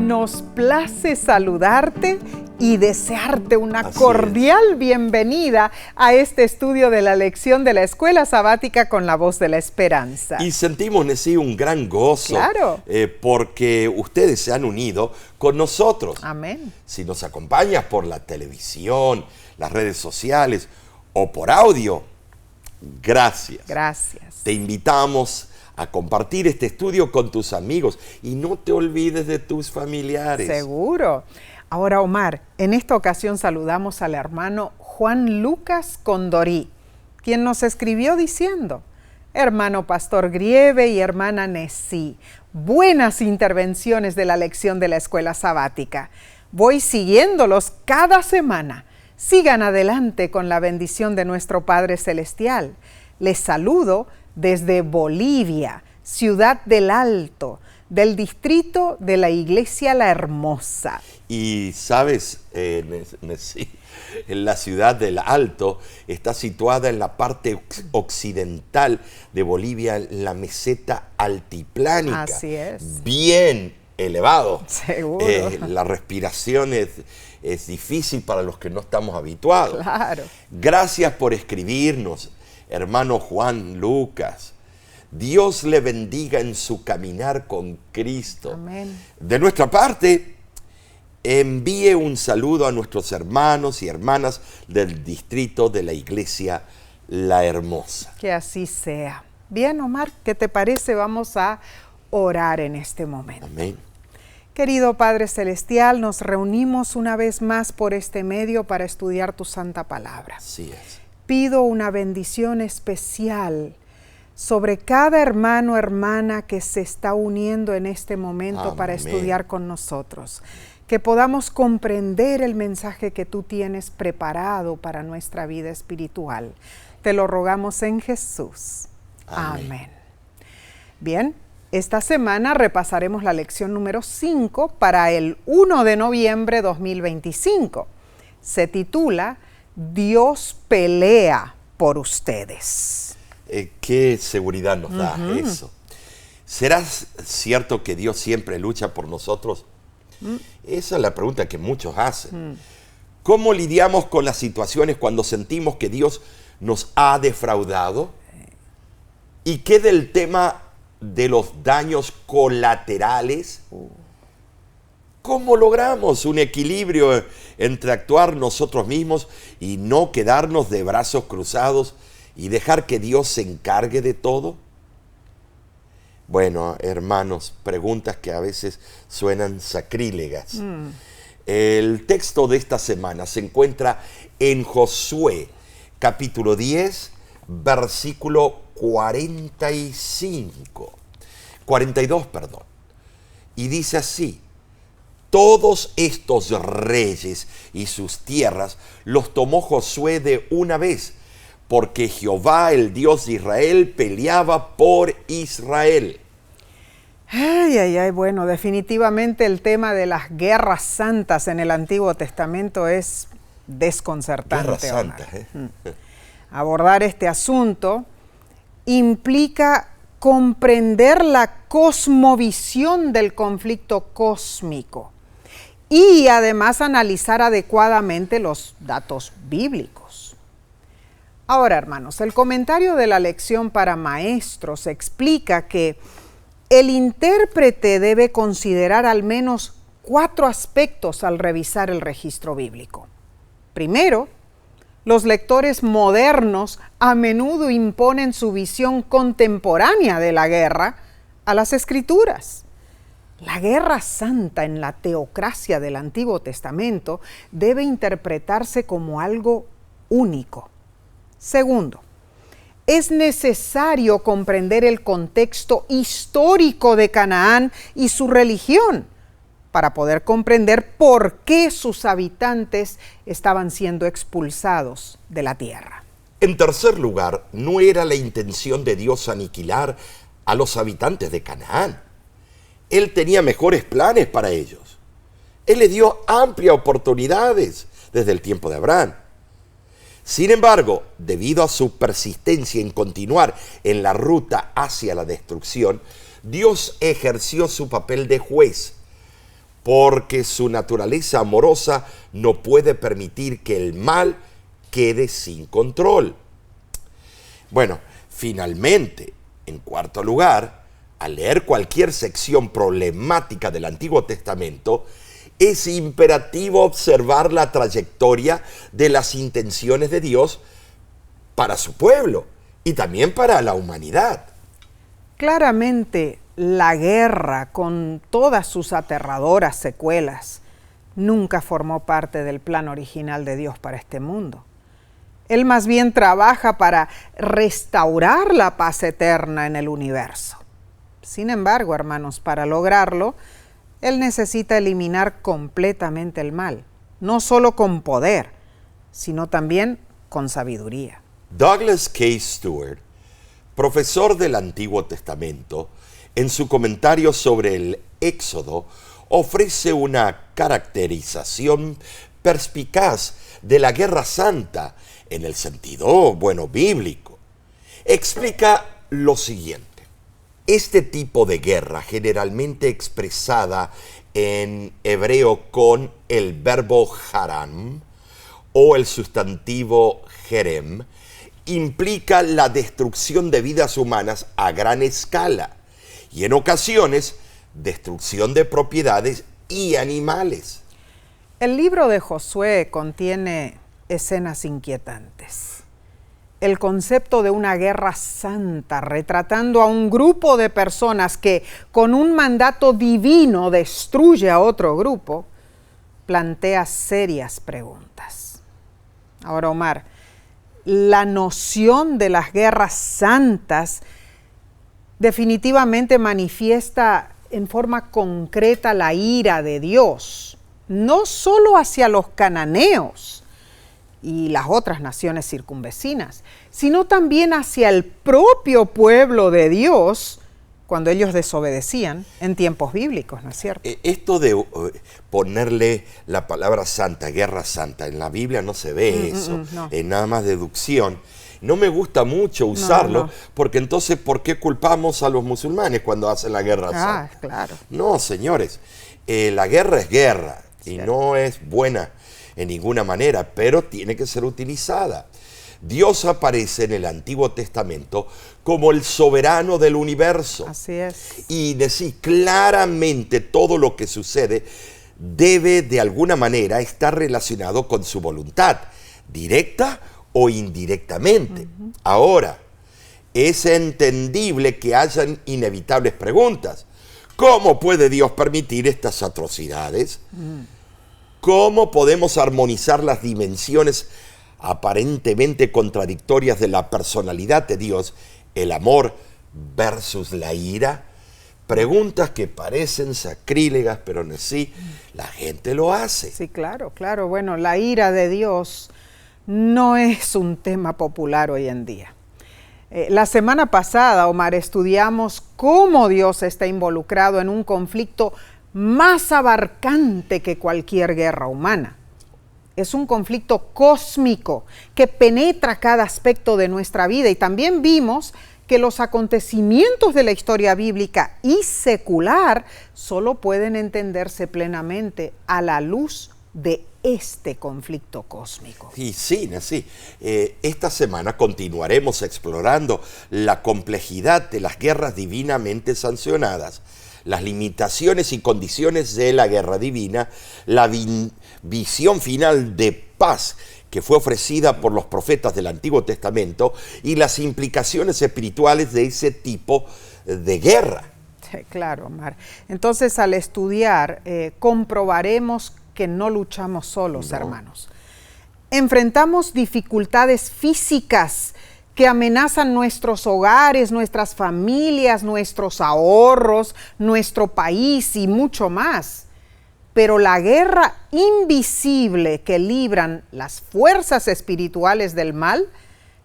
Nos place saludarte y desearte una Así cordial bienvenida a este estudio de la lección de la Escuela Sabática con la Voz de la Esperanza. Y sentimos, Nesí, un gran gozo. Claro. Porque ustedes se han unido con nosotros. Amén. Si nos acompañas por la televisión, las redes sociales o por audio, gracias. Gracias. Te invitamos a compartir este estudio con tus amigos y no te olvides de tus familiares. Seguro. Ahora, Omar, en esta ocasión saludamos al hermano Juan Lucas Condorí, quien nos escribió diciendo: hermano Pastor Grieve y hermana Nesí, buenas intervenciones de la lección de la Escuela Sabática. Voy siguiéndolos cada semana. Sigan adelante con la bendición de nuestro Padre Celestial. Les saludo desde Bolivia, Ciudad del Alto, del distrito de la Iglesia La Hermosa. Y sabes, Nesí, la Ciudad del Alto está situada en la parte occidental de Bolivia, en la meseta altiplánica. Así es. Bien elevado. Seguro. La respiración es difícil para los que no estamos habituados. Claro. Gracias por escribirnos, hermano Juan Lucas. Dios le bendiga en su caminar con Cristo. Amén. De nuestra parte, envíe un saludo a nuestros hermanos y hermanas del distrito de la Iglesia La Hermosa. Que así sea. Bien, Omar, ¿qué te parece? Vamos a orar en este momento. Amén. Querido Padre Celestial, nos reunimos una vez más por este medio para estudiar tu santa palabra. Así es. Pido una bendición especial sobre cada hermano o hermana que se está uniendo en este momento Amén. para estudiar con nosotros. Que podamos comprender el mensaje que tú tienes preparado para nuestra vida espiritual. Te lo rogamos en Jesús. Amén. Amén. Bien, esta semana repasaremos la lección número 5 para el 1 de noviembre 2025. Se titula Dios pelea por ustedes. Qué seguridad nos da eso. ¿Será cierto que Dios siempre lucha por nosotros? Esa es la pregunta que muchos hacen. ¿Cómo lidiamos con las situaciones cuando sentimos que Dios nos ha defraudado? ¿Y qué del tema de los daños colaterales? ¿Cómo logramos un equilibrio entre actuar nosotros mismos y no quedarnos de brazos cruzados y dejar que Dios se encargue de todo? Bueno, hermanos, preguntas que a veces suenan sacrílegas. El texto de esta semana se encuentra en Josué, capítulo 10, versículo 42, perdón. Y dice así: todos estos reyes y sus tierras los tomó Josué de una vez, porque Jehová, el Dios de Israel, peleaba por Israel. Bueno, definitivamente el tema de las guerras santas en el Antiguo Testamento es desconcertante. Guerras santas, Abordar este asunto implica comprender la cosmovisión del conflicto cósmico y además analizar adecuadamente los datos bíblicos. Ahora, hermanos, el comentario de la lección para maestros explica que el intérprete debe considerar al menos 4 aspectos al revisar el registro bíblico. Primero, los lectores modernos a menudo imponen su visión contemporánea de la guerra a las Escrituras. La guerra santa en la teocracia del Antiguo Testamento debe interpretarse como algo único. Segundo, es necesario comprender el contexto histórico de Canaán y su religión para poder comprender por qué sus habitantes estaban siendo expulsados de la tierra. En tercer lugar, no era la intención de Dios aniquilar a los habitantes de Canaán. Él tenía mejores planes para ellos. Él les dio amplias oportunidades desde el tiempo de Abraham. Sin embargo, debido a su persistencia en continuar en la ruta hacia la destrucción, Dios ejerció su papel de juez, porque su naturaleza amorosa no puede permitir que el mal quede sin control. Bueno, finalmente, en cuarto lugar, al leer cualquier sección problemática del Antiguo Testamento, es imperativo observar la trayectoria de las intenciones de Dios para su pueblo y también para la humanidad. Claramente, la guerra, con todas sus aterradoras secuelas, nunca formó parte del plan original de Dios para este mundo. Él más bien trabaja para restaurar la paz eterna en el universo. Sin embargo, hermanos, para lograrlo, Él necesita eliminar completamente el mal, no solo con poder, sino también con sabiduría. Douglas K. Stewart, profesor del Antiguo Testamento, en su comentario sobre el Éxodo, ofrece una caracterización perspicaz de la Guerra Santa en el sentido, bíblico. Explica lo siguiente. Este tipo de guerra, generalmente expresada en hebreo con el verbo haram o el sustantivo jerem, implica la destrucción de vidas humanas a gran escala y en ocasiones destrucción de propiedades y animales. El libro de Josué contiene escenas inquietantes. El concepto de una guerra santa, retratando a un grupo de personas que con un mandato divino destruye a otro grupo, plantea serias preguntas. Ahora, Omar, la noción de las guerras santas definitivamente manifiesta en forma concreta la ira de Dios, no solo hacia los cananeos y las otras naciones circunvecinas, sino también hacia el propio pueblo de Dios cuando ellos desobedecían en tiempos bíblicos, ¿no es cierto? Esto de ponerle la palabra santa, guerra santa, en la Biblia no se ve eso, no. Es nada más deducción. No me gusta mucho usarlo, porque entonces, ¿por qué culpamos a los musulmanes cuando hacen la guerra santa? Claro. No, señores, la guerra es guerra y Cierto. no es buena en ninguna manera, pero tiene que ser utilizada. Dios aparece en el Antiguo Testamento como el soberano del universo. Así es. Y decir claramente todo lo que sucede debe de alguna manera estar relacionado con su voluntad, directa o indirectamente. Ahora, es entendible que hayan inevitables preguntas. ¿Cómo puede Dios permitir estas atrocidades? ¿Cómo podemos armonizar las dimensiones aparentemente contradictorias de la personalidad de Dios, el amor versus la ira? Preguntas que parecen sacrílegas, pero en sí la gente lo hace. Sí, claro. Bueno, la ira de Dios no es un tema popular hoy en día. La semana pasada, Omar, estudiamos cómo Dios está involucrado en un conflicto más abarcante que cualquier guerra humana. Es un conflicto cósmico que penetra cada aspecto de nuestra vida, y también vimos que los acontecimientos de la historia bíblica y secular solo pueden entenderse plenamente a la luz de este conflicto cósmico. Y sí. Esta semana continuaremos explorando la complejidad de las guerras divinamente sancionadas, las limitaciones y condiciones de la guerra divina, la visión final de paz que fue ofrecida por los profetas del Antiguo Testamento y las implicaciones espirituales de ese tipo de guerra. Sí, claro, Omar. Entonces, al estudiar, comprobaremos que no luchamos solos, hermanos. Enfrentamos dificultades físicas que amenazan nuestros hogares, nuestras familias, nuestros ahorros, nuestro país y mucho más. Pero la guerra invisible que libran las fuerzas espirituales del mal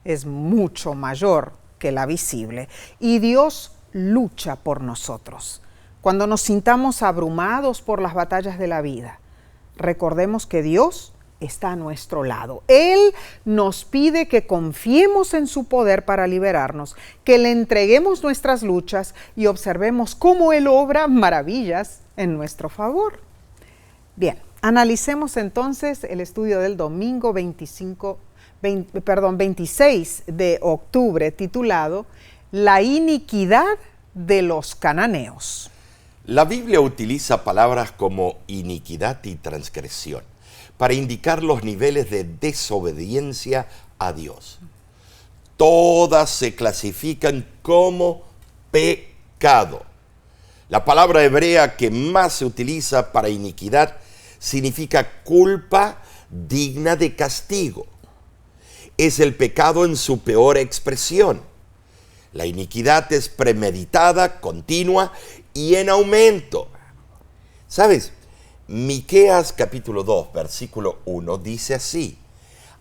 es mucho mayor que la visible. Y Dios lucha por nosotros. Cuando nos sintamos abrumados por las batallas de la vida, recordemos que Dios está a nuestro lado. Él nos pide que confiemos en su poder para liberarnos, que le entreguemos nuestras luchas y observemos cómo Él obra maravillas en nuestro favor. Bien, analicemos entonces el estudio del domingo 26 de octubre, titulado La iniquidad de los cananeos. La Biblia utiliza palabras como iniquidad y transgresión para indicar los niveles de desobediencia a Dios. Todas se clasifican como pecado. La palabra hebrea que más se utiliza para iniquidad significa culpa digna de castigo. Es el pecado en su peor expresión. La iniquidad es premeditada, continua y en aumento. ¿Sabes? Miqueas capítulo 2, versículo 1 dice así: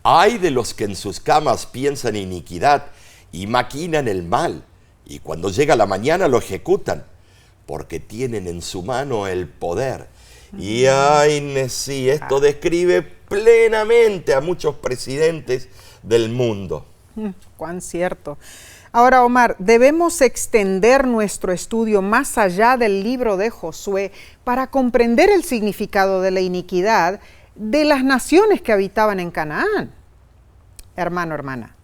Ay de los que en sus camas piensan iniquidad y maquinan el mal, y cuando llega la mañana lo ejecutan, porque tienen en su mano el poder. Y ay, sí, esto describe plenamente a muchos presidentes del mundo. Cuán cierto. Ahora, Omar, debemos extender nuestro estudio más allá del libro de Josué para comprender el significado de la iniquidad de las naciones que habitaban en Canaán. Hermano, hermana,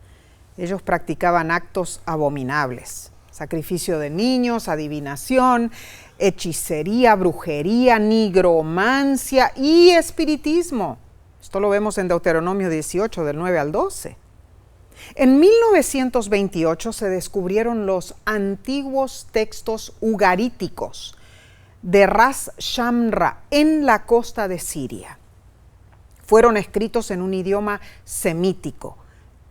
ellos practicaban actos abominables: sacrificio de niños, adivinación, hechicería, brujería, nigromancia y espiritismo. Esto lo vemos en Deuteronomio 18, del 9 al 12. En 1928 se descubrieron los antiguos textos ugaríticos de Ras Shamra en la costa de Siria. Fueron escritos en un idioma semítico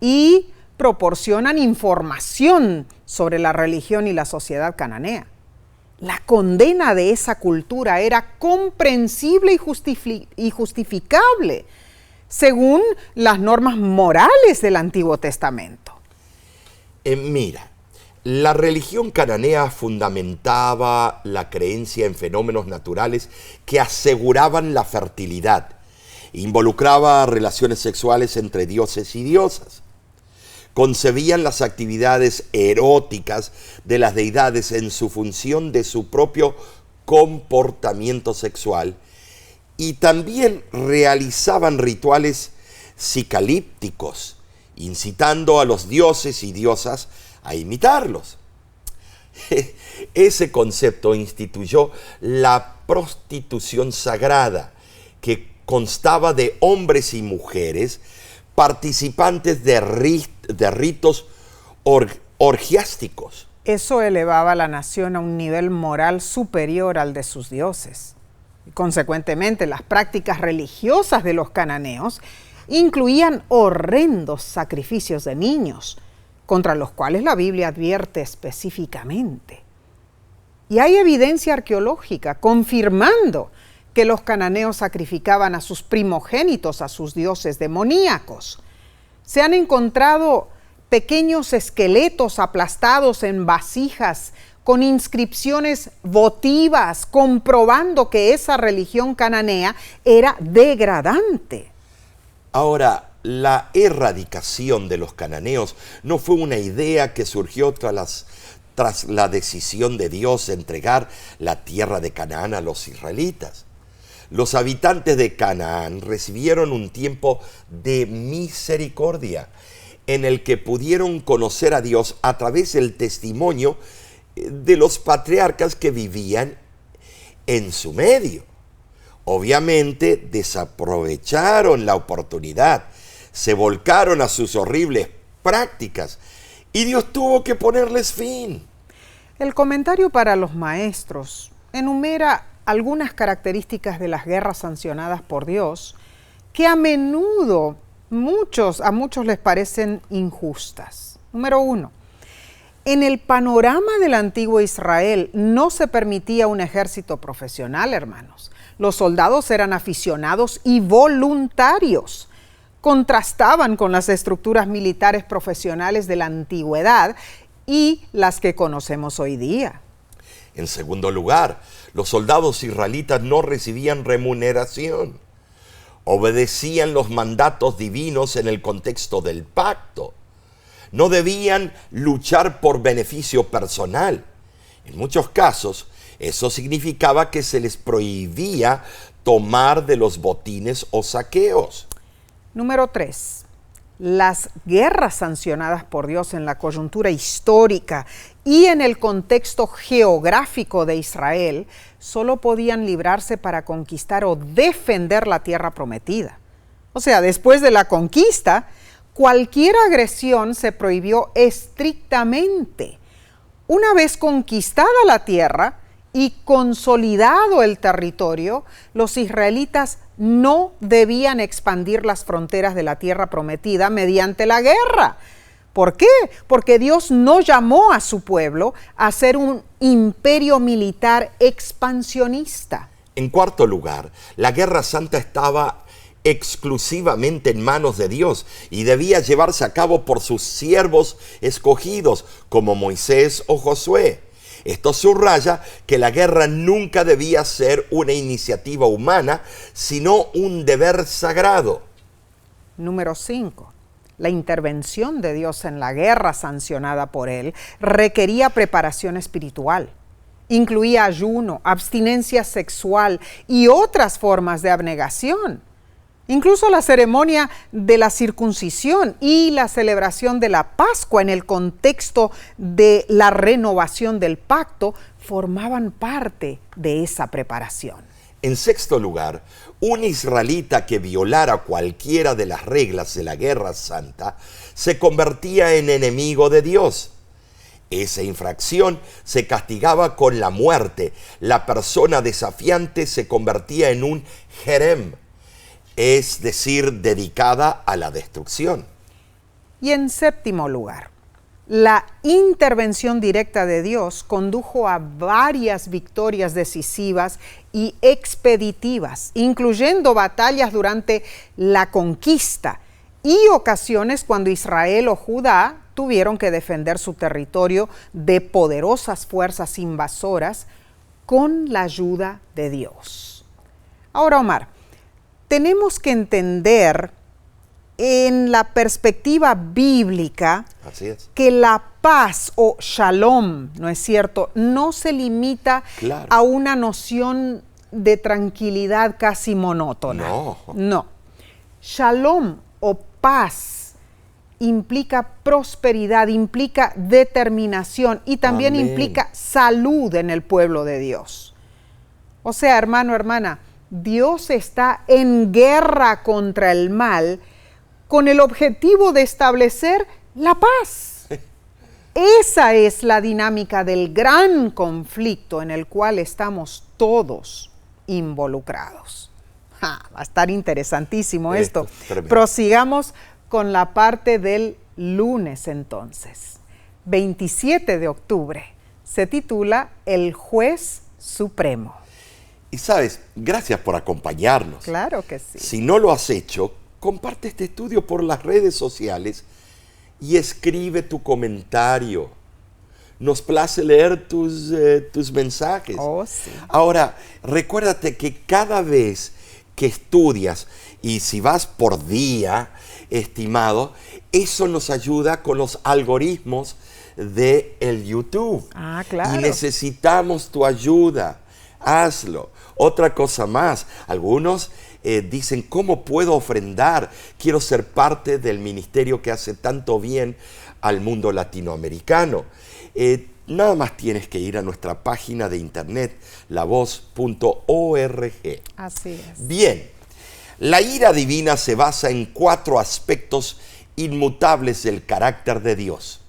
y proporcionan información sobre la religión y la sociedad cananea. La condena de esa cultura era comprensible y justificable según las normas morales del Antiguo Testamento. Mira, la religión cananea fundamentaba la creencia en fenómenos naturales que aseguraban la fertilidad. Involucraba relaciones sexuales entre dioses y diosas. Concebían las actividades eróticas de las deidades en su función de su propio comportamiento sexual, y también realizaban rituales sicalípticos, incitando a los dioses y diosas a imitarlos. Ese concepto instituyó la prostitución sagrada, que constaba de hombres y mujeres participantes de ritos orgiásticos. Eso elevaba a la nación a un nivel moral superior al de sus dioses. Consecuentemente, las prácticas religiosas de los cananeos incluían horrendos sacrificios de niños, contra los cuales la Biblia advierte específicamente. Y hay evidencia arqueológica confirmando que los cananeos sacrificaban a sus primogénitos a sus dioses demoníacos. Se han encontrado pequeños esqueletos aplastados en vasijas con inscripciones votivas, comprobando que esa religión cananea era degradante. Ahora, la erradicación de los cananeos no fue una idea que surgió tras la decisión de Dios de entregar la tierra de Canaán a los israelitas. Los habitantes de Canaán recibieron un tiempo de misericordia en el que pudieron conocer a Dios a través del testimonio de los patriarcas que vivían en su medio. Obviamente desaprovecharon la oportunidad, se volcaron a sus horribles prácticas y Dios tuvo que ponerles fin. El comentario para los maestros enumera algunas características de las guerras sancionadas por Dios que a menudo a muchos les parecen injustas. Número 1. En el panorama del antiguo Israel no se permitía un ejército profesional, hermanos. Los soldados eran aficionados y voluntarios. Contrastaban con las estructuras militares profesionales de la antigüedad y las que conocemos hoy día. En segundo lugar, los soldados israelitas no recibían remuneración. Obedecían los mandatos divinos en el contexto del pacto. No debían luchar por beneficio personal. En muchos casos, eso significaba que se les prohibía tomar de los botines o saqueos. Número 3. Las guerras sancionadas por Dios en la coyuntura histórica y en el contexto geográfico de Israel solo podían librarse para conquistar o defender la tierra prometida. O sea, después de la conquista, cualquier agresión se prohibió estrictamente. Una vez conquistada la tierra y consolidado el territorio, los israelitas no debían expandir las fronteras de la tierra prometida mediante la guerra. ¿Por qué? Porque Dios no llamó a su pueblo a ser un imperio militar expansionista. En cuarto lugar, la Guerra Santa estaba exclusivamente en manos de Dios y debía llevarse a cabo por sus siervos escogidos, como Moisés o Josué. Esto subraya que la guerra nunca debía ser una iniciativa humana, sino un deber sagrado. Número 5. La intervención de Dios en la guerra sancionada por Él requería preparación espiritual. Incluía ayuno, abstinencia sexual y otras formas de abnegación. Incluso la ceremonia de la circuncisión y la celebración de la Pascua en el contexto de la renovación del pacto formaban parte de esa preparación. En sexto lugar, un israelita que violara cualquiera de las reglas de la Guerra Santa se convertía en enemigo de Dios. Esa infracción se castigaba con la muerte. La persona desafiante se convertía en un jerem, es decir, dedicada a la destrucción. Y en séptimo lugar, la intervención directa de Dios condujo a varias victorias decisivas y expeditivas, incluyendo batallas durante la conquista y ocasiones cuando Israel o Judá tuvieron que defender su territorio de poderosas fuerzas invasoras con la ayuda de Dios. Ahora, Omar, tenemos que entender en la perspectiva bíblica que la paz o shalom, ¿no es cierto?, no se limita a una noción de tranquilidad casi monótona. No. Shalom o paz implica prosperidad, implica determinación y también implica salud en el pueblo de Dios. O sea, hermano, hermana, Dios está en guerra contra el mal con el objetivo de establecer la paz. Esa es la dinámica del gran conflicto en el cual estamos todos involucrados. Va a estar interesantísimo esto. Prosigamos con la parte del lunes entonces. 27 de octubre. Se titula El Juez Supremo. Y sabes, gracias por acompañarnos. Claro que sí. Si no lo has hecho, comparte este estudio por las redes sociales y escribe tu comentario. Nos place leer tus mensajes. Oh, sí. Ahora, recuérdate que cada vez que estudias, y si vas por día, estimado, eso nos ayuda con los algoritmos de el YouTube. Claro. Y necesitamos tu ayuda. Hazlo. Otra cosa más, algunos dicen, ¿cómo puedo ofrendar? Quiero ser parte del ministerio que hace tanto bien al mundo latinoamericano. Nada más tienes que ir a nuestra página de internet, lavoz.org. Así es. Bien, la ira divina se basa en 4 aspectos inmutables del carácter de Dios.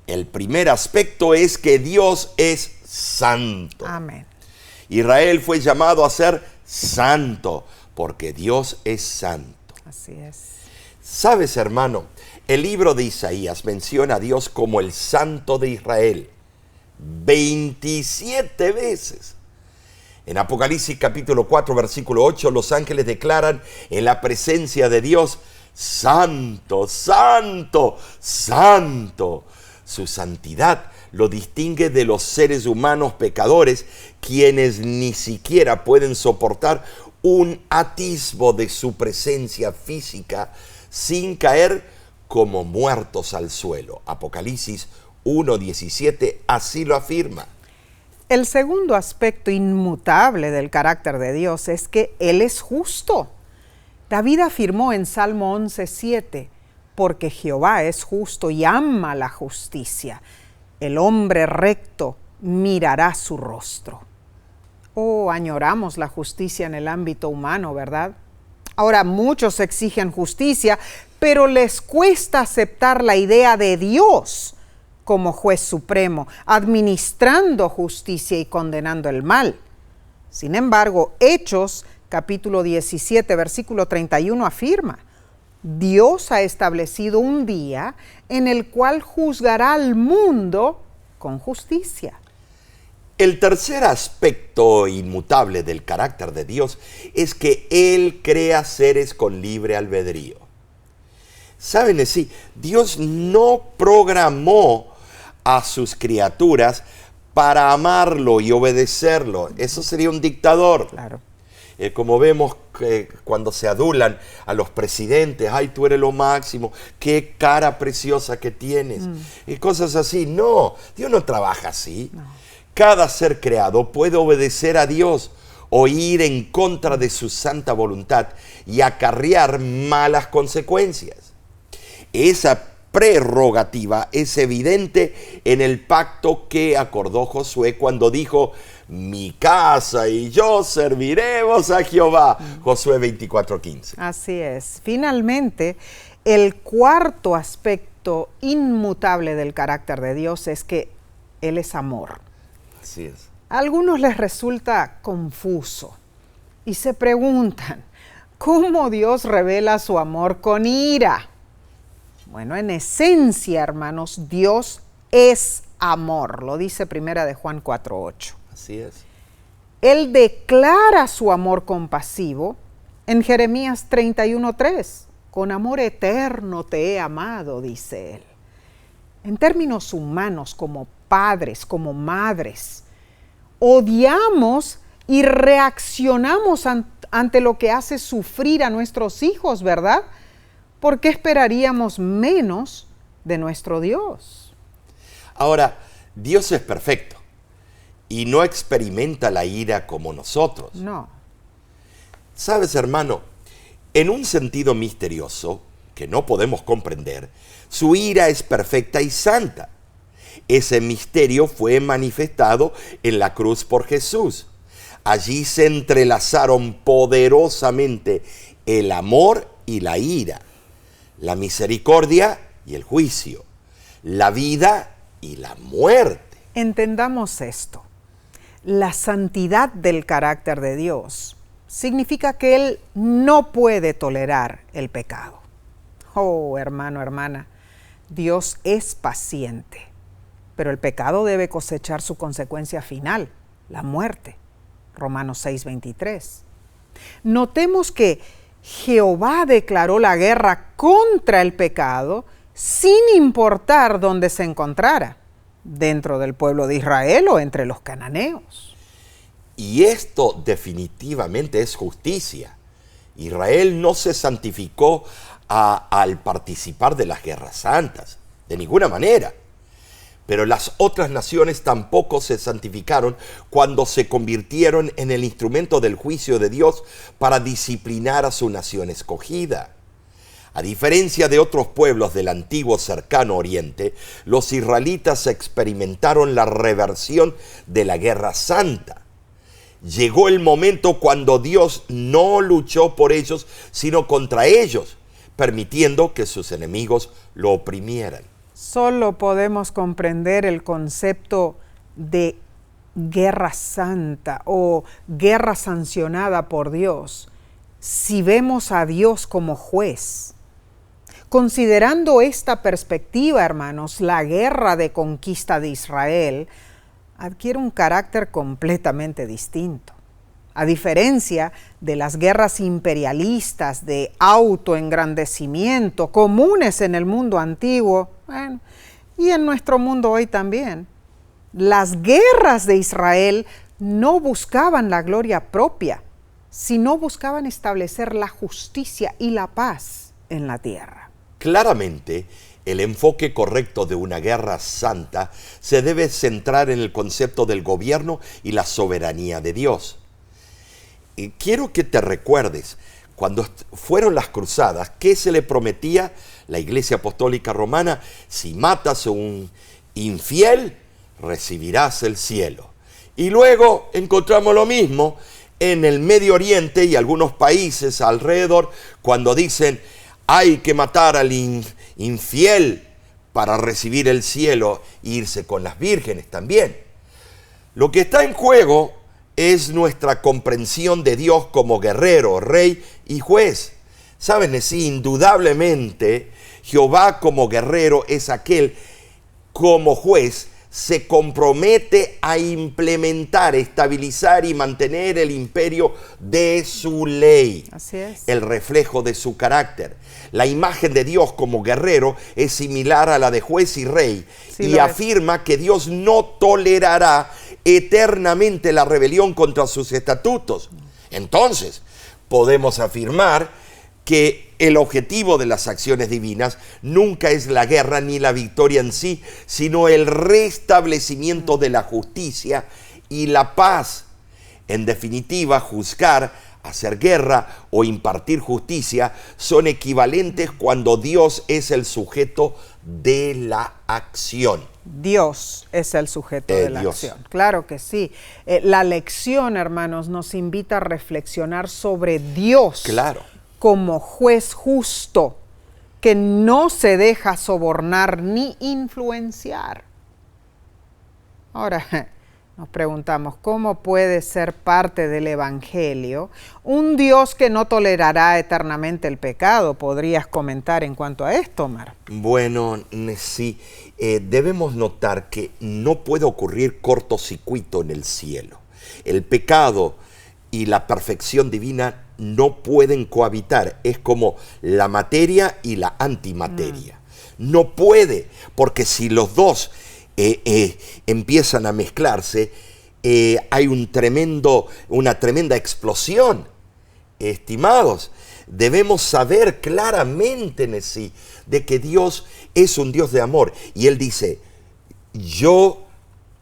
El primer aspecto es que Dios es santo. Amén. Israel fue llamado a ser santo, porque Dios es santo. Así es. ¿Sabes, hermano? El libro de Isaías menciona a Dios como el Santo de Israel 27 veces. En Apocalipsis capítulo 4, versículo 8, los ángeles declaran en la presencia de Dios, santo, santo, santo. Su santidad lo distingue de los seres humanos pecadores, quienes ni siquiera pueden soportar un atisbo de su presencia física sin caer como muertos al suelo. Apocalipsis 1:17 así lo afirma. El segundo aspecto inmutable del carácter de Dios es que Él es justo. David afirmó en Salmo 11:7, porque Jehová es justo y ama la justicia. El hombre recto mirará su rostro. Oh, añoramos la justicia en el ámbito humano, ¿verdad? Ahora, muchos exigen justicia, pero les cuesta aceptar la idea de Dios como juez supremo, administrando justicia y condenando el mal. Sin embargo, Hechos, capítulo 17, versículo 31, afirma: Dios ha establecido un día en el cual juzgará al mundo con justicia. El tercer aspecto inmutable del carácter de Dios es que Él crea seres con libre albedrío. ¿Saben así? Dios no programó a sus criaturas para amarlo y obedecerlo. Eso sería un dictador. Claro. Como vemos cuando se adulan a los presidentes, ay, tú eres lo máximo, qué cara preciosa que tienes, y cosas así. No, Dios no trabaja así. No. Cada ser creado puede obedecer a Dios o ir en contra de su santa voluntad y acarrear malas consecuencias. Esa prerrogativa es evidente en el pacto que acordó Josué cuando dijo: mi casa y yo serviremos a Jehová. Josué 24:15. Así es. Finalmente, el cuarto aspecto inmutable del carácter de Dios es que Él es amor. Así es. A algunos les resulta confuso y se preguntan, ¿cómo Dios revela su amor con ira? Bueno, en esencia, hermanos, Dios es amor. Lo dice Primera de Juan 4:8. Así es. Él declara su amor compasivo en Jeremías 31:3. Con amor eterno te he amado, dice Él. En términos humanos, como padres, como madres, odiamos y reaccionamos ante lo que hace sufrir a nuestros hijos, ¿verdad? ¿Por qué esperaríamos menos de nuestro Dios? Ahora, Dios es perfecto y no experimenta la ira como nosotros. No. ¿Sabes, hermano? En un sentido misterioso que no podemos comprender, su ira es perfecta y santa. Ese misterio fue manifestado en la cruz por Jesús. Allí se entrelazaron poderosamente el amor y la ira, la misericordia y el juicio, la vida y la muerte. Entendamos esto. La santidad del carácter de Dios significa que Él no puede tolerar el pecado. Oh, hermano, hermana, Dios es paciente, pero el pecado debe cosechar su consecuencia final, la muerte. Romanos 6:23. Notemos que Jehová declaró la guerra contra el pecado sin importar dónde se encontrara, dentro del pueblo de Israel o entre los cananeos. Y esto definitivamente es justicia. Israel no se santificó al participar de las guerras santas, de ninguna manera. Pero las otras naciones tampoco se santificaron cuando se convirtieron en el instrumento del juicio de Dios para disciplinar a su nación escogida. A diferencia de otros pueblos del antiguo cercano oriente, los israelitas experimentaron la reversión de la guerra santa. Llegó el momento cuando Dios no luchó por ellos, sino contra ellos, permitiendo que sus enemigos lo oprimieran. Solo podemos comprender el concepto de guerra santa o guerra sancionada por Dios si vemos a Dios como juez. Considerando esta perspectiva, hermanos, la guerra de conquista de Israel adquiere un carácter completamente distinto. A diferencia de las guerras imperialistas de autoengrandecimiento comunes en el mundo antiguo, bueno, y en nuestro mundo hoy también, las guerras de Israel no buscaban la gloria propia, sino buscaban establecer la justicia y la paz en la tierra. Claramente, El enfoque correcto de una guerra santa se debe centrar en el concepto del gobierno y la soberanía de Dios. Y quiero que te recuerdes, cuando fueron las cruzadas, ¿qué se le prometía la Iglesia Apostólica Romana? Si matas a un infiel, recibirás el cielo. Y luego encontramos lo mismo en el Medio Oriente y algunos países alrededor, cuando dicen hay que matar al infiel para recibir el cielo e irse con las vírgenes también. Lo que está en juego es nuestra comprensión de Dios como guerrero, rey y juez. ¿Saben? Sí, indudablemente Jehová como guerrero es aquel como juez se compromete a implementar, estabilizar y mantener el imperio de su ley. Así es. El reflejo de su carácter. La imagen de Dios como guerrero es similar a la de juez y rey, Sí, y afirma que Dios no tolerará eternamente la rebelión contra sus estatutos. Entonces, podemos afirmar que el objetivo de las acciones divinas nunca es la guerra ni la victoria en sí, sino el restablecimiento de la justicia y la paz. En definitiva, juzgar, hacer guerra o impartir justicia son equivalentes cuando Dios es el sujeto de la acción. Dios es el sujeto de la Dios. acción. Claro que sí. La lección, hermanos, nos invita a reflexionar sobre Dios. Claro. Como juez justo, que no se deja sobornar ni influenciar. Ahora, nos preguntamos, ¿cómo puede ser parte del Evangelio un Dios que no tolerará eternamente el pecado? ¿Podrías comentar en cuanto a esto, Omar? Bueno, sí. Debemos notar que no puede ocurrir cortocircuito en el cielo. El pecado y la perfección divina no pueden cohabitar. Es como la materia y la antimateria. No puede, porque si los dos empiezan a mezclarse, hay una tremenda explosión. Estimados, debemos saber claramente en sí de que Dios es un Dios de amor. Y Él dice, yo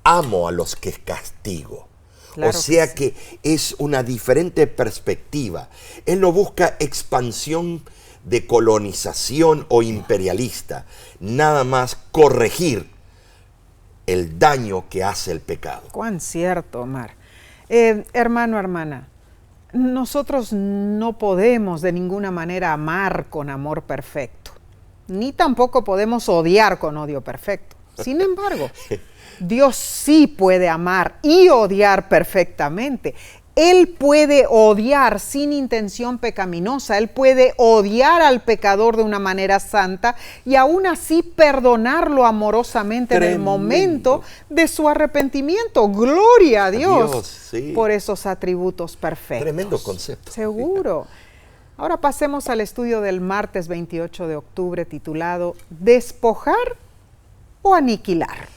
amo a los que castigo. Claro, o sea que que es una diferente perspectiva. Él no busca expansión de colonización o imperialista, nada más corregir el daño que hace el pecado. Cuán cierto, Omar. Hermano, hermana, nosotros no podemos de ninguna manera amar con amor perfecto, ni tampoco podemos odiar con odio perfecto. Sin embargo, Dios sí puede amar y odiar perfectamente. Él puede odiar sin intención pecaminosa. Él puede odiar al pecador de una manera santa y aún así perdonarlo amorosamente en el momento de su arrepentimiento. Gloria a Dios, sí, por esos atributos perfectos. Tremendo concepto. Seguro. Ahora pasemos al estudio del martes 28 de octubre titulado ¿Despojar o aniquilar?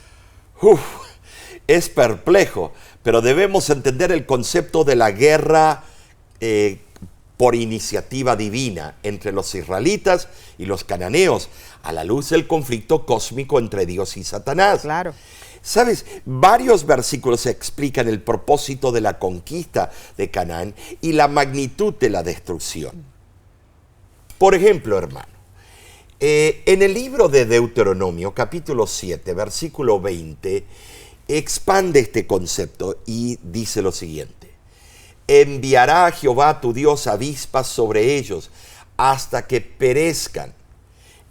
Es perplejo, pero debemos entender el concepto de la guerra por iniciativa divina entre los israelitas y los cananeos, a la luz del conflicto cósmico entre Dios y Satanás. Claro. ¿Sabes? Varios versículos explican el propósito de la conquista de Canaán y la magnitud de la destrucción. Por ejemplo, hermano, en el libro de Deuteronomio, capítulo 7, versículo 20, expande este concepto y dice lo siguiente: enviará Jehová tu Dios avispas sobre ellos hasta que perezcan.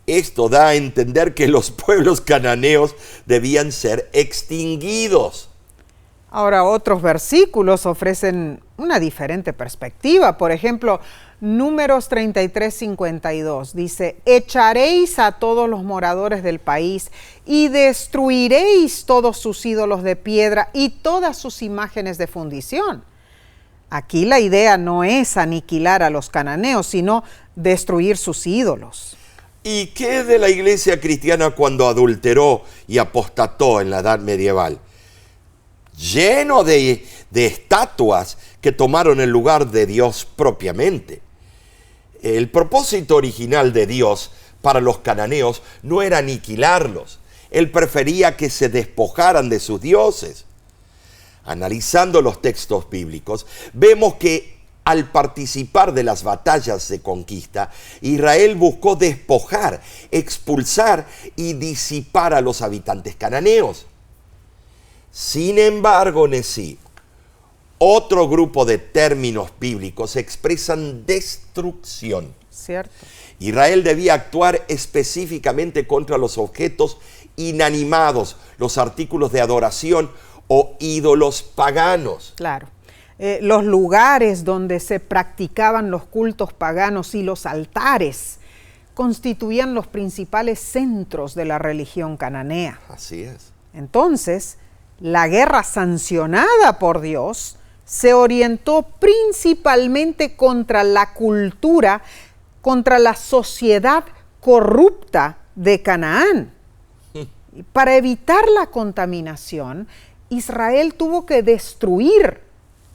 Esto da a entender que los pueblos cananeos debían ser extinguidos. Ahora, otros versículos ofrecen una diferente perspectiva. Por ejemplo, Números 33:52 dice: echaréis a todos los moradores del país y destruiréis todos sus ídolos de piedra y todas sus imágenes de fundición. Aquí la idea no es aniquilar a los cananeos, sino destruir sus ídolos. ¿Y qué de la iglesia cristiana cuando adulteró y apostató en la edad medieval? Lleno de estatuas que tomaron el lugar de Dios propiamente. El propósito original de Dios para los cananeos no era aniquilarlos. Él prefería que se despojaran de sus dioses. Analizando los textos bíblicos, vemos que al participar de las batallas de conquista, Israel buscó despojar, expulsar y disipar a los habitantes cananeos. Sin embargo, Nesí, otro grupo de términos bíblicos expresan destrucción. Cierto. Israel debía actuar específicamente contra los objetos inanimados, los artículos de adoración o ídolos paganos. Claro. Los lugares donde se practicaban los cultos paganos y los altares constituían los principales centros de la religión cananea. Así es. Entonces, la guerra sancionada por Dios se orientó principalmente contra la cultura, contra la sociedad corrupta de Canaán. Para evitar la contaminación, Israel tuvo que destruir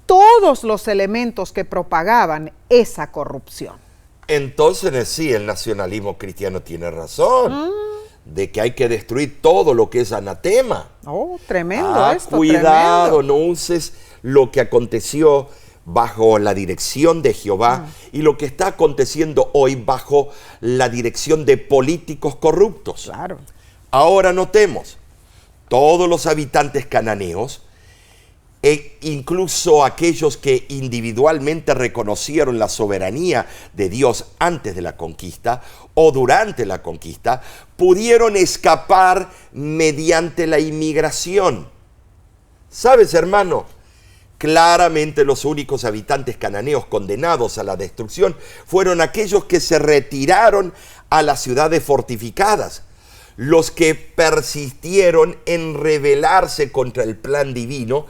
todos los elementos que propagaban esa corrupción. Entonces, sí, el nacionalismo cristiano tiene razón, de que hay que destruir todo lo que es anatema. Oh, tremendo esto, cuidado, tremendo. no uses lo que aconteció bajo la dirección de Jehová y lo que está aconteciendo hoy bajo la dirección de políticos corruptos. Claro. Ahora notemos, todos los habitantes cananeos, e incluso aquellos que individualmente reconocieron la soberanía de Dios antes de la conquista o durante la conquista, pudieron escapar mediante la inmigración. ¿Sabes, hermano? Claramente los únicos habitantes cananeos condenados a la destrucción fueron aquellos que se retiraron a las ciudades fortificadas, los que persistieron en rebelarse contra el plan divino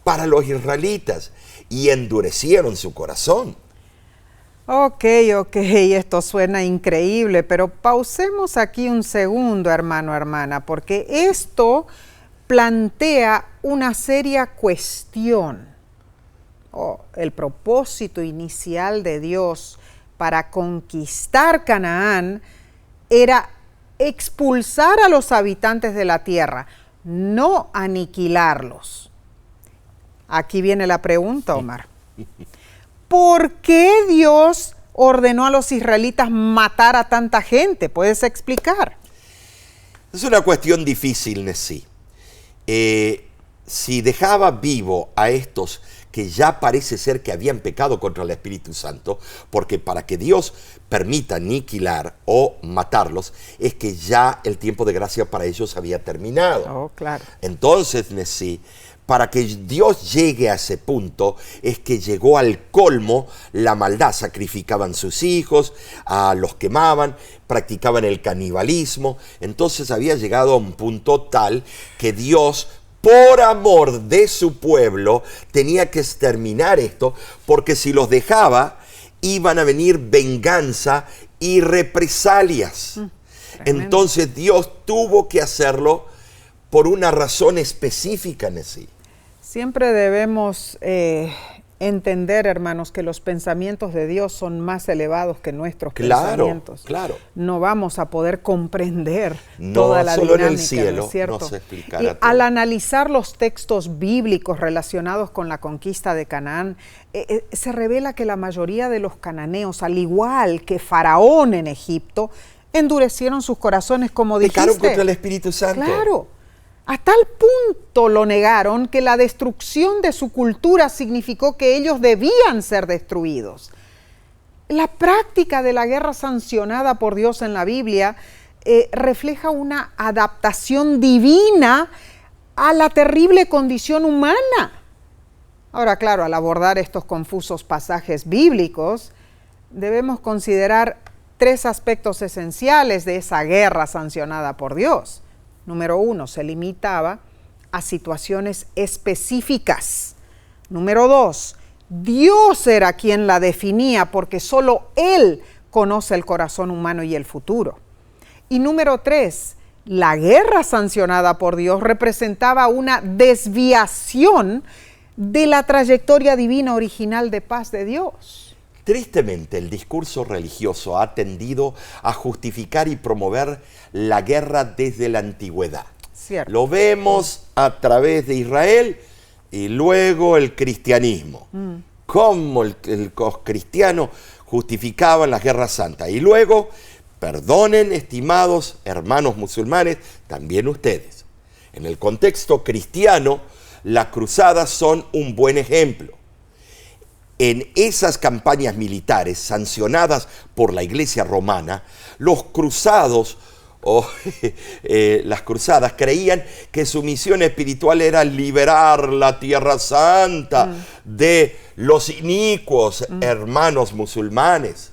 para los israelitas y endurecieron su corazón. Ok, esto suena increíble, pero pausemos aquí un segundo, hermano, hermana, porque esto plantea una seria cuestión. El propósito inicial de Dios para conquistar Canaán era expulsar a los habitantes de la tierra, no aniquilarlos. Aquí viene la pregunta, Omar. ¿Por qué Dios ordenó a los israelitas matar a tanta gente? ¿Puedes explicar? Es una cuestión difícil, Nesí. Si dejaba vivo a estos que ya parece ser que habían pecado contra el Espíritu Santo, porque para que Dios permita aniquilar o matarlos, es que ya el tiempo de gracia para ellos había terminado. Oh, claro. Entonces, Nesí, para que Dios llegue a ese punto, es que llegó al colmo la maldad. Sacrificaban sus hijos, los quemaban, practicaban el canibalismo. Entonces había llegado a un punto tal que Dios, por amor de su pueblo, tenía que exterminar esto, porque si los dejaba, iban a venir venganza y represalias. Entonces Dios tuvo que hacerlo por una razón específica, Nesí. Siempre debemos entender, hermanos, que los pensamientos de Dios son más elevados que nuestros pensamientos. Claro. No vamos a poder comprender toda la solo dinámica, en el cielo, ¿no es cierto? no se explicará Y todo. al analizar los textos bíblicos relacionados con la conquista de Canaán, se revela que la mayoría de los cananeos, al igual que Faraón en Egipto, endurecieron sus corazones, como dijiste. Pecaron contra el Espíritu Santo. Claro. A tal punto lo negaron que la destrucción de su cultura significó que ellos debían ser destruidos. La práctica de la guerra sancionada por Dios en la Biblia refleja una adaptación divina a la terrible condición humana. Ahora, claro, al abordar estos confusos pasajes bíblicos, debemos considerar tres aspectos esenciales de esa guerra sancionada por Dios. Número 1, se limitaba a situaciones específicas. Número 2, Dios era quien la definía porque solo Él conoce el corazón humano y el futuro. Y número 3, la guerra sancionada por Dios representaba una desviación de la trayectoria divina original de paz de Dios. Tristemente, el discurso religioso ha tendido a justificar y promover la guerra desde la antigüedad. Cierto. Lo vemos a través de Israel y luego el cristianismo. Cómo los cristianos justificaban las guerras santas. Y luego, perdonen, estimados hermanos musulmanes, también ustedes. En el contexto cristiano, las cruzadas son un buen ejemplo. En esas campañas militares sancionadas por la Iglesia romana, los cruzados las cruzadas creían que su misión espiritual era liberar la Tierra Santa de los inicuos hermanos musulmanes.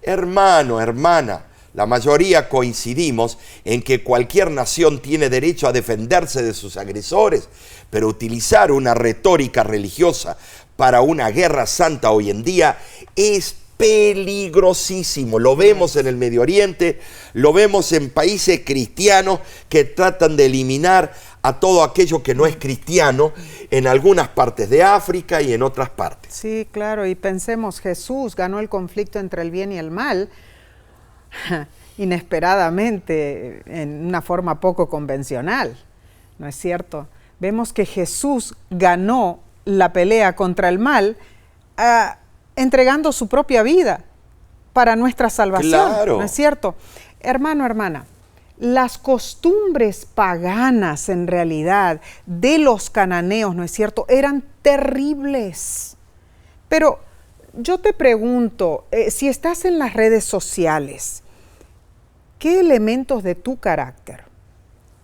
Hermano, hermana, la mayoría coincidimos en que cualquier nación tiene derecho a defenderse de sus agresores, pero utilizar una retórica religiosa para una guerra santa hoy en día es peligrosísimo. Lo vemos en el Medio Oriente, lo vemos en países cristianos que tratan de eliminar a todo aquello que no es cristiano en algunas partes de África y en otras partes. Sí, claro, y pensemos, Jesús ganó el conflicto entre el bien y el mal inesperadamente, en una forma poco convencional, ¿no es cierto? Vemos que Jesús ganó la pelea contra el mal entregando su propia vida para nuestra salvación, claro. ¿No es cierto? Hermano, hermana, las costumbres paganas en realidad de los cananeos, ¿no es cierto?, eran terribles. Pero yo te pregunto, si estás en las redes sociales, ¿qué elementos de tu carácter,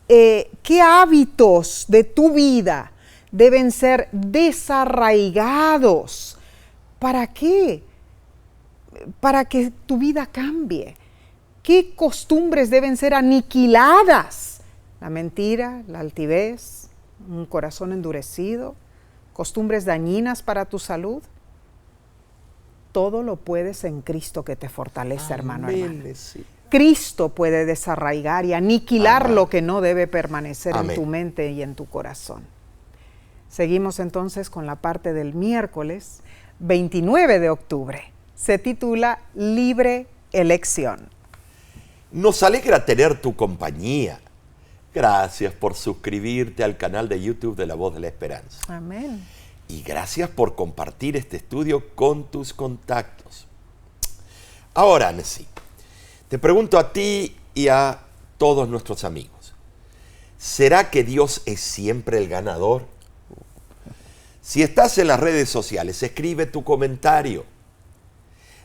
qué hábitos de tu vida deben ser desarraigados? ¿Para qué? Para que tu vida cambie. ¿Qué costumbres deben ser aniquiladas? La mentira, la altivez, un corazón endurecido, costumbres dañinas para tu salud. Todo lo puedes en Cristo que te fortalece, hermano, hermana. Sí. Cristo puede desarraigar y aniquilar Amén. lo que no debe permanecer Amén. en tu mente y en tu corazón. Seguimos entonces con la parte del miércoles 29 de octubre. Se titula Libre Elección. Nos alegra tener tu compañía. Gracias por suscribirte al canal de YouTube de La Voz de la Esperanza. Amén. Y gracias por compartir este estudio con tus contactos. Ahora, Nancy, te pregunto a ti y a todos nuestros amigos. ¿Será que Dios es siempre el ganador? Si estás en las redes sociales, escribe tu comentario.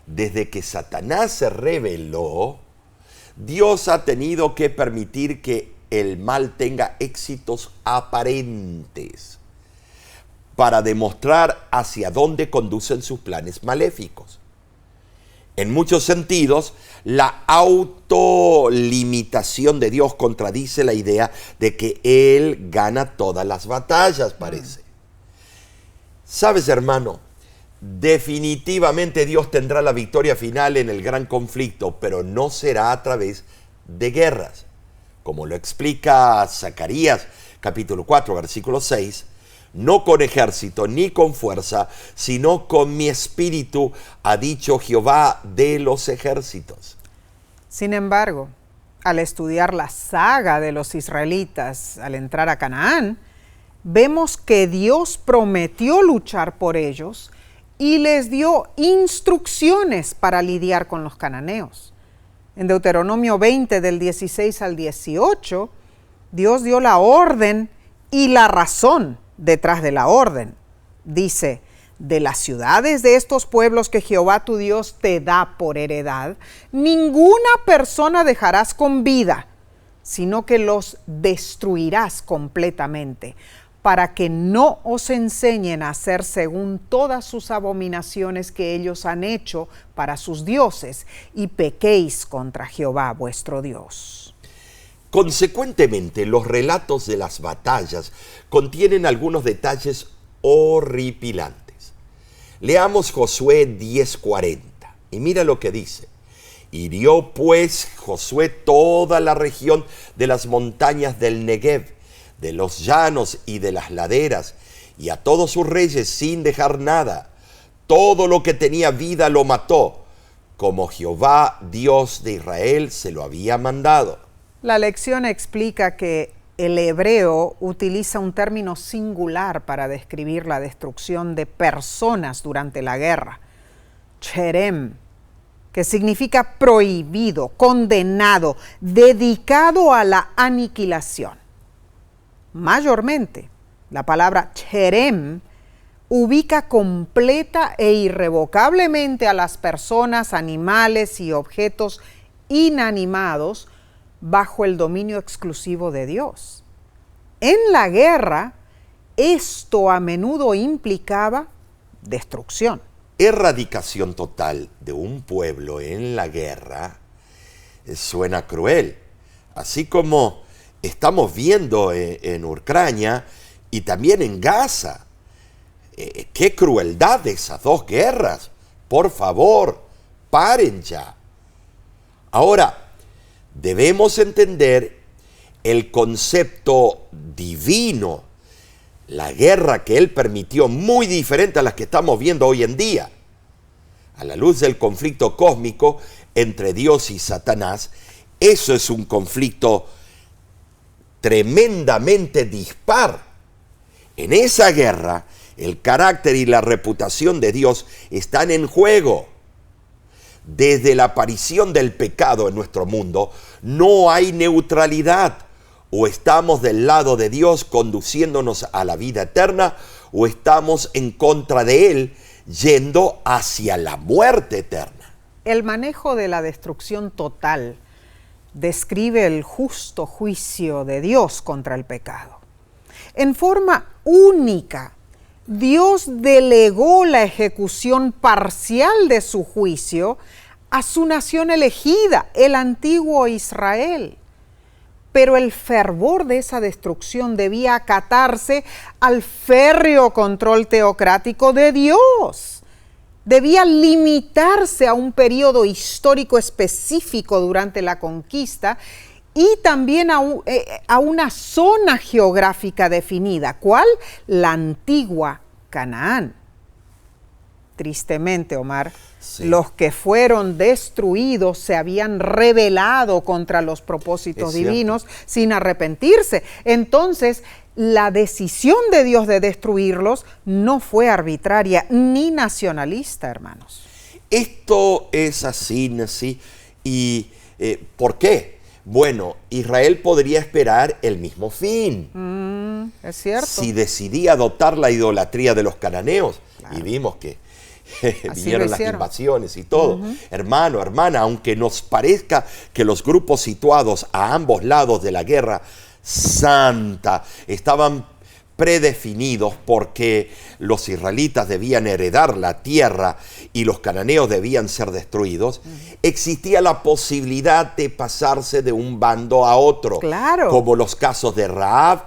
Desde que Satanás se rebeló, Dios ha tenido que permitir que el mal tenga éxitos aparentes para demostrar hacia dónde conducen sus planes maléficos. En muchos sentidos, la autolimitación de Dios contradice la idea de que Él gana todas las batallas, parece. ¿Sabes, hermano? Definitivamente Dios tendrá la victoria final en el gran conflicto, pero no será a través de guerras. Como lo explica Zacarías, capítulo 4, versículo 6, no con ejército ni con fuerza, sino con mi espíritu, ha dicho Jehová de los ejércitos. Sin embargo, al estudiar la saga de los israelitas al entrar a Canaán, vemos que Dios prometió luchar por ellos y les dio instrucciones para lidiar con los cananeos. En Deuteronomio 20, del 16 al 18, Dios dio la orden y la razón detrás de la orden. Dice, de las ciudades de estos pueblos que Jehová tu Dios te da por heredad, ninguna persona dejarás con vida, sino que los destruirás completamente, para que no os enseñen a hacer según todas sus abominaciones que ellos han hecho para sus dioses, y pequéis contra Jehová vuestro Dios. Consecuentemente, los relatos de las batallas contienen algunos detalles horripilantes. Leamos Josué 10:40 y mira lo que dice. Hirió pues Josué toda la región de las montañas del Negev, de los llanos y de las laderas, y a todos sus reyes sin dejar nada. todo lo que tenía vida lo mató, como Jehová, Dios de Israel, se lo había mandado. La lección explica que el hebreo utiliza un término singular para describir la destrucción de personas durante la guerra, cherem, que significa prohibido, condenado, dedicado a la aniquilación. Mayormente, la palabra cherem ubica completa e irrevocablemente a las personas, animales y objetos inanimados bajo el dominio exclusivo de Dios. En la guerra, esto a menudo implicaba destrucción. Erradicación total de un pueblo en la guerra suena cruel, así como estamos viendo en Ucrania y también en Gaza. ¡Qué crueldad de esas dos guerras! Por favor, paren ya. Ahora, debemos entender el concepto divino, la guerra que Él permitió, muy diferente a las que estamos viendo hoy en día. A la luz del conflicto cósmico entre Dios y Satanás, eso es un conflicto tremendamente dispar. En esa guerra, el carácter y la reputación de Dios están en juego. Desde la aparición del pecado en nuestro mundo, no hay neutralidad. O estamos del lado de Dios conduciéndonos a la vida eterna, o estamos en contra de Él, yendo hacia la muerte eterna. El manejo de la destrucción total describe el justo juicio de Dios contra el pecado. En forma única, Dios delegó la ejecución parcial de su juicio a su nación elegida, el antiguo Israel. Pero el fervor de esa destrucción debía acatarse al férreo control teocrático de Dios. Debía limitarse a un periodo histórico específico durante la conquista y también a una zona geográfica definida. ¿Cuál? La antigua Canaán. Tristemente, Omar, sí, los que fueron destruidos se habían rebelado contra los propósitos divinos sin arrepentirse. Entonces, la decisión de Dios de destruirlos no fue arbitraria ni nacionalista, hermanos. Esto es así, ¿sí? ¿Y por qué? Bueno, Israel podría esperar el mismo fin. Es cierto. Si decidía adoptar la idolatría de los cananeos, claro, y vimos que vinieron las invasiones y todo. Hermano, hermana, aunque nos parezca que los grupos situados a ambos lados de la guerra santa estaban predefinidos porque los israelitas debían heredar la tierra y los cananeos debían ser destruidos, existía la posibilidad de pasarse de un bando a otro, claro, como los casos de Rahab,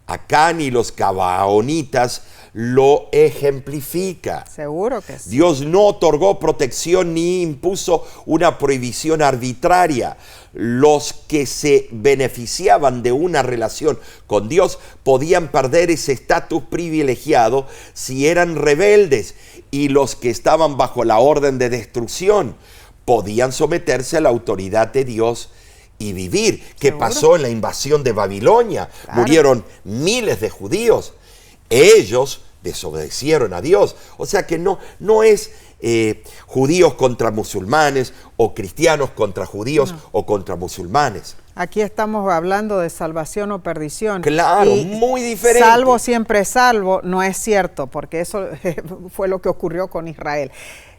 Acán y los gabaonitas lo ejemplifica. Seguro que sí. Dios no otorgó protección ni impuso una prohibición arbitraria. Los que se beneficiaban de una relación con Dios podían perder ese estatus privilegiado si eran rebeldes, y los que estaban bajo la orden de destrucción podían someterse a la autoridad de Dios y vivir. ¿Qué pasó en la invasión de Babilonia? Claro. Murieron miles de judíos. Ellos desobedecieron a Dios. O sea que no es judíos contra musulmanes o cristianos contra judíos o contra musulmanes. Aquí estamos hablando de salvación o perdición. Claro, y muy diferente. Salvo siempre salvo, no es cierto, porque eso fue lo que ocurrió con Israel.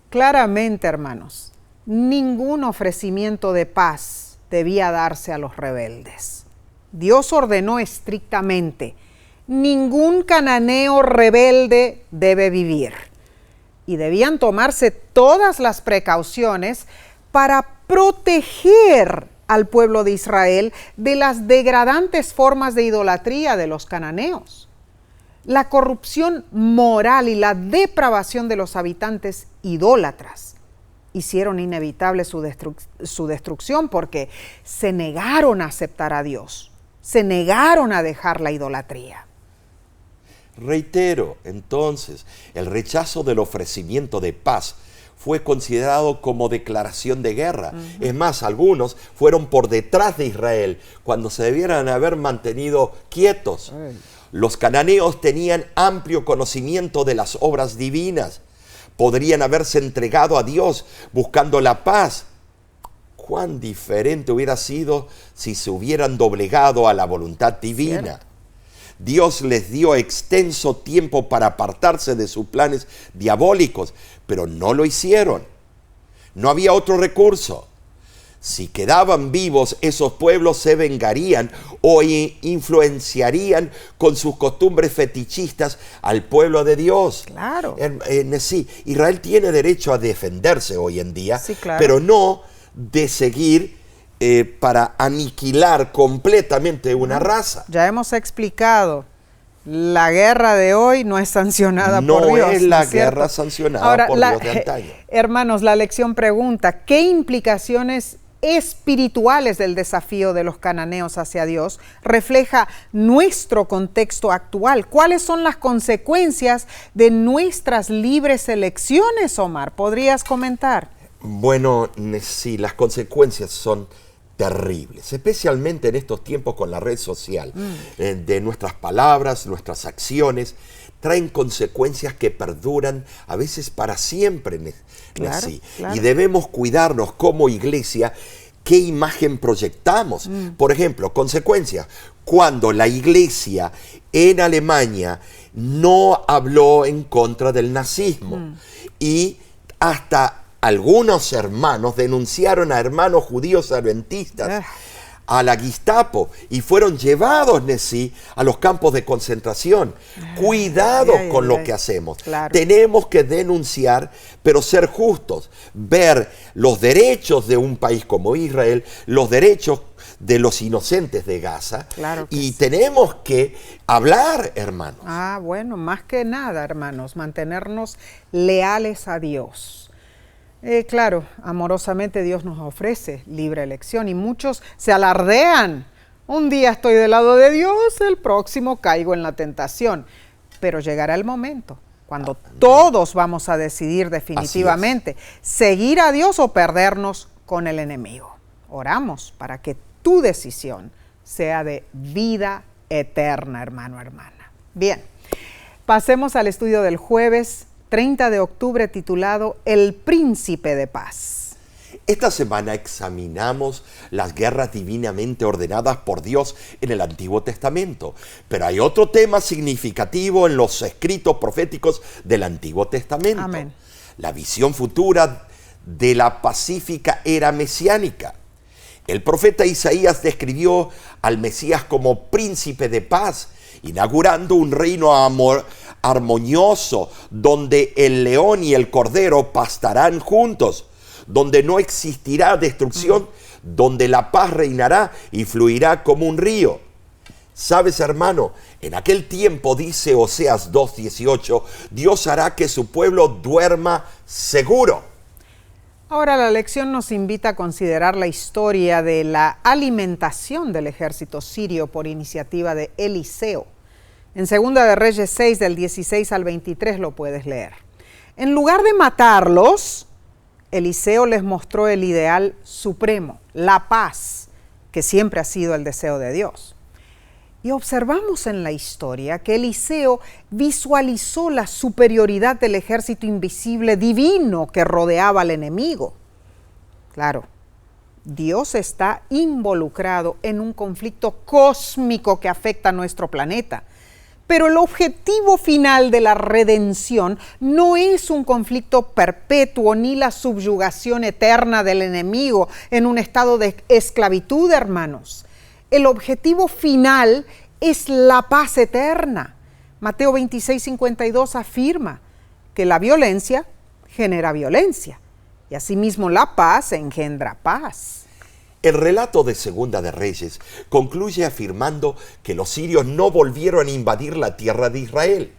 Claramente, hermanos, ningún ofrecimiento de paz debía darse a los rebeldes. Dios ordenó estrictamente: ningún cananeo rebelde debe vivir. Y debían tomarse todas las precauciones para proteger al pueblo de Israel de las degradantes formas de idolatría de los cananeos. La corrupción moral y la depravación de los habitantes idólatras hicieron inevitable su destrucción, porque se negaron a aceptar a Dios, se negaron a dejar la idolatría. Reitero, entonces, el rechazo del ofrecimiento de paz fue considerado como declaración de guerra. Es más, algunos fueron por detrás de Israel cuando se debieran haber mantenido quietos. Los cananeos tenían amplio conocimiento de las obras divinas. Podrían haberse entregado a Dios buscando la paz. Cuán diferente hubiera sido si se hubieran doblegado a la voluntad divina. ¿Cierto? Dios les dio extenso tiempo para apartarse de sus planes diabólicos, pero no lo hicieron. No había otro recurso. Si quedaban vivos, esos pueblos se vengarían o influenciarían con sus costumbres fetichistas al pueblo de Dios. Claro. Sí, Israel tiene derecho a defenderse hoy en día, sí, claro, pero no de seguir para aniquilar completamente una raza. Ya hemos explicado, la guerra de hoy no es sancionada por Dios. No es la guerra sancionada por Dios de antaño. Hermanos, la lección pregunta, ¿qué implicaciones espirituales del desafío de los cananeos hacia Dios refleja nuestro contexto actual? ¿Cuáles son las consecuencias de nuestras libres elecciones, Omar? ¿Podrías comentar? Bueno, sí, las consecuencias son terribles, especialmente en estos tiempos con la red social. De nuestras palabras, nuestras acciones, traen consecuencias que perduran a veces para siempre. Claro. Y debemos cuidarnos como iglesia qué imagen proyectamos. Por ejemplo, consecuencias. Cuando la iglesia en Alemania no habló en contra del nazismo y hasta algunos hermanos denunciaron a hermanos judíos adventistas a la Gestapo y fueron llevados, a los campos de concentración. Cuidado con lo que hacemos. Claro. Tenemos que denunciar, pero ser justos. Ver los derechos de un país como Israel, los derechos de los inocentes de Gaza. Claro que y sí. Tenemos que hablar, hermanos. Bueno, más que nada, hermanos, mantenernos leales a Dios. Claro, amorosamente Dios nos ofrece libre elección y muchos se alardean. Un día estoy del lado de Dios, el próximo caigo en la tentación. Pero llegará el momento cuando todos vamos a decidir definitivamente seguir a Dios o perdernos con el enemigo. Oramos para que tu decisión sea de vida eterna, hermano, hermana. Bien, pasemos al estudio del jueves 30 de octubre titulado El Príncipe de Paz. Esta semana examinamos las guerras divinamente ordenadas por Dios en el Antiguo Testamento, pero hay otro tema significativo en los escritos proféticos del Antiguo Testamento. Amén. La visión futura de la pacífica era mesiánica. El profeta Isaías describió al Mesías como príncipe de paz, inaugurando un reino armonioso donde el león y el cordero pastarán juntos, donde no existirá destrucción, donde la paz reinará y fluirá como un río. ¿Sabes, hermano? En aquel tiempo, dice Oseas 2:18, Dios hará que su pueblo duerma seguro. Ahora la lección nos invita a considerar la historia de la alimentación del ejército sirio por iniciativa de Eliseo. En 2 de Reyes 6, del 16 al 23 lo puedes leer. En lugar de matarlos, Eliseo les mostró el ideal supremo, la paz, que siempre ha sido el deseo de Dios. Y observamos en la historia que Eliseo visualizó la superioridad del ejército invisible divino que rodeaba al enemigo. Claro, Dios está involucrado en un conflicto cósmico que afecta a nuestro planeta. Pero el objetivo final de la redención no es un conflicto perpetuo ni la subyugación eterna del enemigo en un estado de esclavitud, hermanos. El objetivo final es la paz eterna. Mateo 26:52 afirma que la violencia genera violencia y asimismo la paz engendra paz. El relato de Segunda de Reyes concluye afirmando que los sirios no volvieron a invadir la tierra de Israel.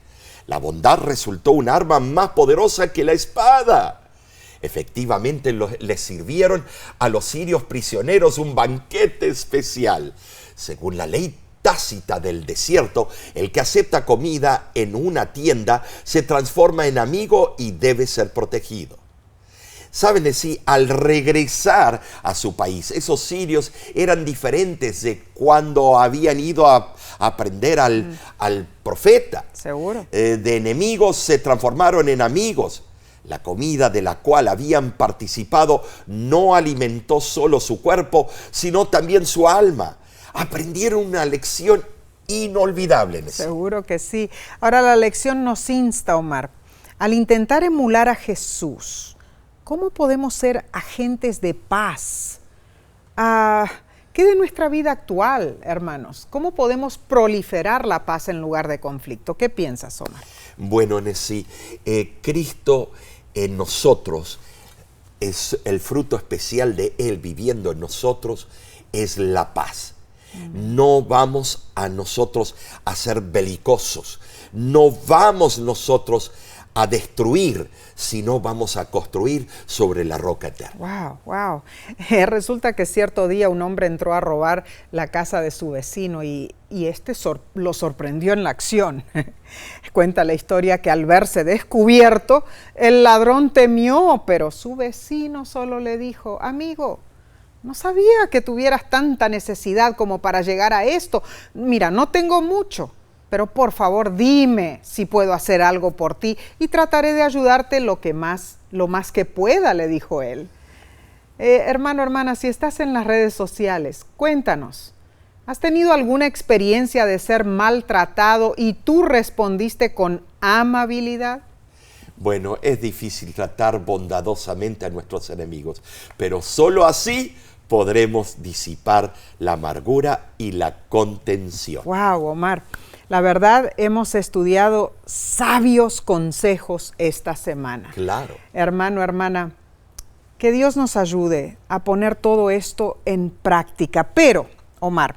La bondad resultó un arma más poderosa que la espada. Efectivamente, les sirvieron a los sirios prisioneros un banquete especial. Según la ley tácita del desierto, el que acepta comida en una tienda se transforma en amigo y debe ser protegido. Saben decir, al regresar a su país, esos sirios eran diferentes de cuando habían ido a aprender al profeta. Seguro. De enemigos se transformaron en amigos. La comida de la cual habían participado no alimentó solo su cuerpo, sino también su alma. Aprendieron una lección inolvidable en eso. Seguro que sí. Ahora la lección nos insta, Omar, al intentar emular a Jesús, ¿cómo podemos ser agentes de paz? ¿Qué de nuestra vida actual, hermanos? ¿Cómo podemos proliferar la paz en lugar de conflicto? ¿Qué piensas, Omar? Bueno, Nessie, Cristo en nosotros, es el fruto especial de Él viviendo en nosotros, es la paz. No vamos a nosotros a ser belicosos, no vamos nosotros a destruir, sino vamos a construir sobre la roca eterna. Wow. Resulta que cierto día un hombre entró a robar la casa de su vecino y este lo sorprendió en la acción. Cuenta la historia que al verse descubierto, el ladrón temió, pero su vecino solo le dijo: amigo, no sabía que tuvieras tanta necesidad como para llegar a esto. Mira, no tengo mucho, pero por favor dime si puedo hacer algo por ti y trataré de ayudarte lo más que pueda, le dijo él. Hermano, hermana, si estás en las redes sociales, cuéntanos, ¿has tenido alguna experiencia de ser maltratado y tú respondiste con amabilidad? Bueno, es difícil tratar bondadosamente a nuestros enemigos, pero solo así podremos disipar la amargura y la contención. Wow, Omar. La verdad, hemos estudiado sabios consejos esta semana. Claro. Hermano, hermana, que Dios nos ayude a poner todo esto en práctica. Pero, Omar,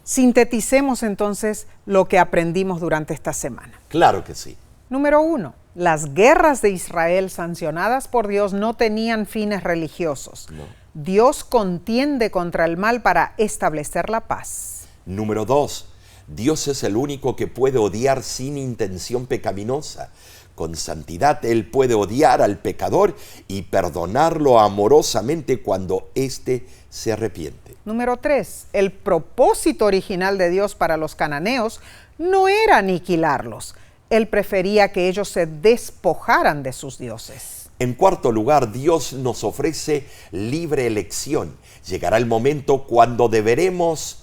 sinteticemos entonces lo que aprendimos durante esta semana. Claro que sí. Número 1, las guerras de Israel sancionadas por Dios no tenían fines religiosos. No. Dios contiende contra el mal para establecer la paz. Número 2, Dios es el único que puede odiar sin intención pecaminosa. Con santidad Él puede odiar al pecador y perdonarlo amorosamente cuando éste se arrepiente. Número 3, el propósito original de Dios para los cananeos no era aniquilarlos. Él prefería que ellos se despojaran de sus dioses. En cuarto lugar, Dios nos ofrece libre elección. Llegará el momento cuando deberemos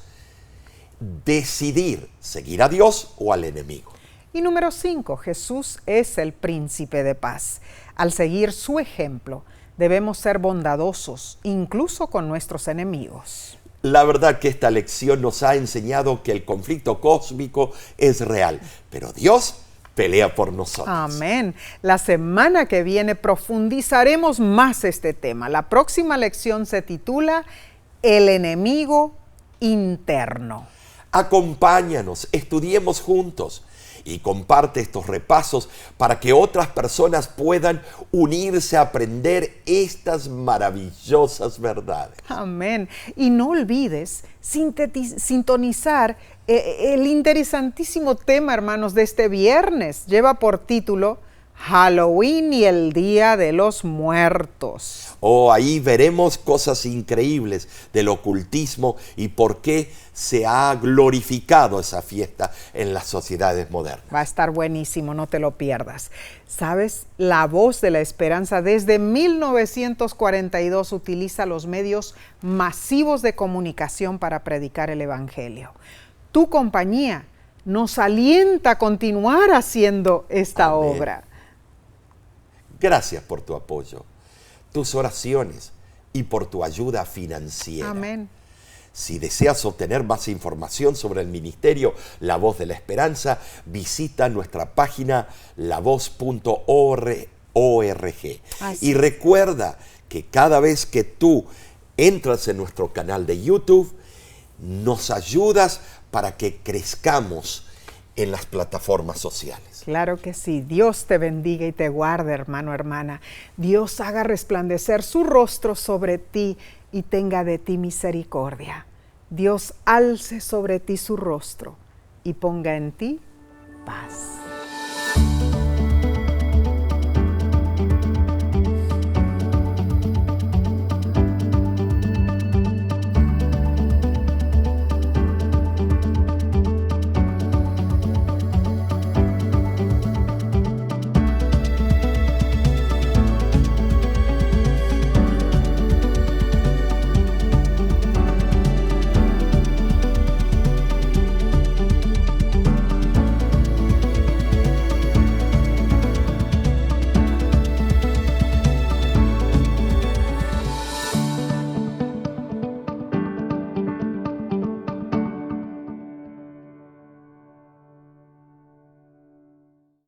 decidir seguir a Dios o al enemigo. Y número 5, Jesús es el príncipe de paz. Al seguir su ejemplo, debemos ser bondadosos, incluso con nuestros enemigos. La verdad que esta lección nos ha enseñado que el conflicto cósmico es real, pero Dios pelea por nosotros. Amén. La semana que viene profundizaremos más este tema. La próxima lección se titula El enemigo interno. Acompáñanos, estudiemos juntos y comparte estos repasos para que otras personas puedan unirse a aprender estas maravillosas verdades. Amén. Y no olvides sintonizar el interesantísimo tema, hermanos, de este viernes. Lleva por título Halloween y el Día de los Muertos. Ahí veremos cosas increíbles del ocultismo y por qué se ha glorificado esa fiesta en las sociedades modernas. Va a estar buenísimo, no te lo pierdas. ¿Sabes? La Voz de la Esperanza desde 1942 utiliza los medios masivos de comunicación para predicar el Evangelio. Tu compañía nos alienta a continuar haciendo esta Amén. obra. Gracias por tu apoyo, tus oraciones y por tu ayuda financiera. Amén. Si deseas obtener más información sobre el ministerio La Voz de la Esperanza, visita nuestra página lavoz.org. Y recuerda que cada vez que tú entras en nuestro canal de YouTube, nos ayudas para que crezcamos en las plataformas sociales. Claro que sí. Dios te bendiga y te guarde, hermano, hermana. Dios haga resplandecer su rostro sobre ti y tenga de ti misericordia. Dios alce sobre ti su rostro y ponga en ti paz.